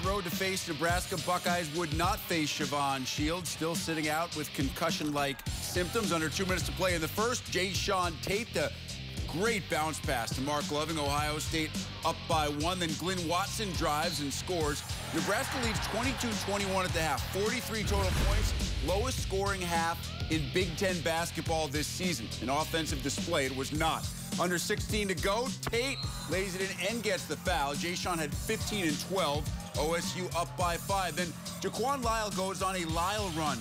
the road to face Nebraska. Buckeyes would not face JaQuan Shields, still sitting out with concussion-like symptoms. Under 2 minutes to play in the first. Jaquan Tate, the great bounce pass to Mark Loving. Ohio State up by 1. Then Glenn Watson drives and scores. Nebraska leads 22-21 at the half. 43 total points, lowest scoring half in Big Ten basketball this season. An offensive display it was not. Under 16 to go. Tate lays it in and gets the foul. Jaquan had 15 and 12. OSU up by 5. Then JaQuan Lyle goes on a Lyle run.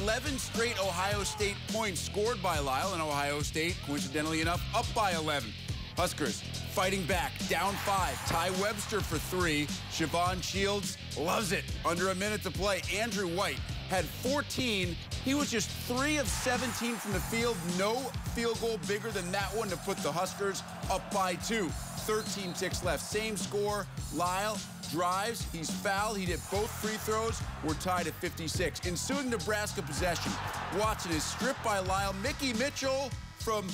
11 straight Ohio State points scored by Lyle, and Ohio State, coincidentally enough, up by 11. Huskers fighting back, down 5. Ty Webster for 3. JaQuan Shields loves it. Under a minute to play. Andrew White had 14. He was just 3 of 17 from the field. No field goal bigger than that one to put the Huskers up by 2. 13 ticks left. Same score. Lyle drives. He's fouled. He hit both free throws. We're tied at 56. Ensuing Nebraska possession. Watson is stripped by Lyle. Mickey Mitchell from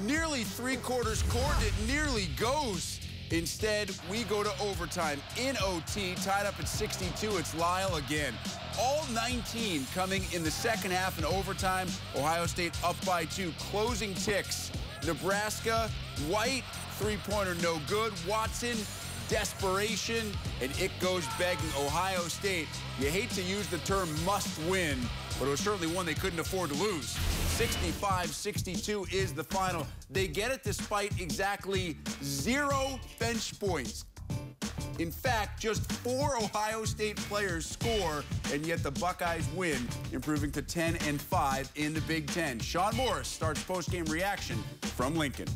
nearly three-quarters court. It nearly goes. Instead, we go to overtime in OT, tied up at 62. It's Lyle again. All 19 coming in the second half in overtime. Ohio State up by 2. Closing ticks. Nebraska, White, three-pointer no good. Watson, desperation, and it goes begging. Ohio State, you hate to use the term must win, but it was certainly one they couldn't afford to lose. 65-62 is the final. They get it despite exactly 0 bench points. In fact, just 4 Ohio State players score, and yet the Buckeyes win, improving to 10-5 in the Big Ten. Sean Morris starts post-game reaction from Lincoln.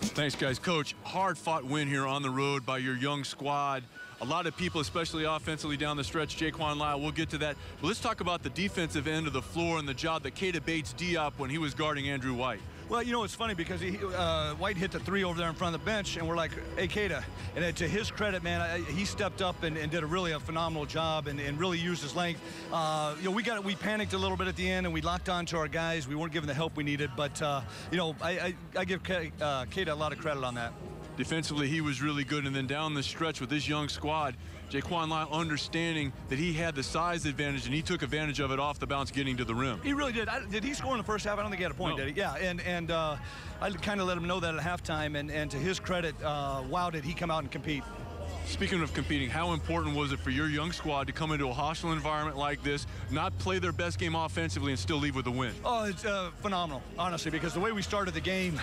Thanks, guys. Coach, hard-fought win here on the road by your young squad. A lot of people, especially offensively down the stretch. JaQuan Lyle, we'll get to that. But let's talk about the defensive end of the floor and the job that Keita Bates-Diop when he was guarding Andrew White. Well, you know, it's funny because White hit the 3 over there in front of the bench, and we're like, hey, Keita. And to his credit, man, he stepped up and did a phenomenal job and really used his length. You know, we panicked a little bit at the end, and we locked on to our guys. We weren't given the help we needed, but, you know, I give Keita a lot of credit on that. Defensively, he was really good, and then down the stretch with this young squad, JaQuan Lyle understanding that he had the size advantage, and he took advantage of it off the bounce getting to the rim. He really did. Did he score in the first half? I don't think he had a point, no. Did he? Yeah, and I kind of let him know that at halftime, and to his credit, wow, did he come out and compete. Speaking of competing, how important was it for your young squad to come into a hostile environment like this, not play their best game offensively, and still leave with a win? Oh, it's phenomenal, honestly, because the way we started the game,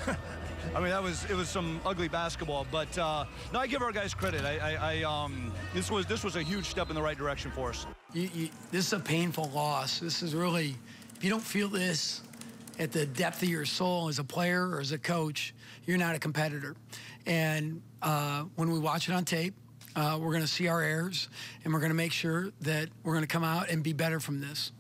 I mean, it was some ugly basketball. But no, I give our guys credit. This was a huge step in the right direction for us. This is a painful loss. This is really, if you don't feel this at the depth of your soul as a player or as a coach, you're not a competitor. And when we watch it on tape, we're going to see our errors, and we're going to make sure that we're going to come out and be better from this.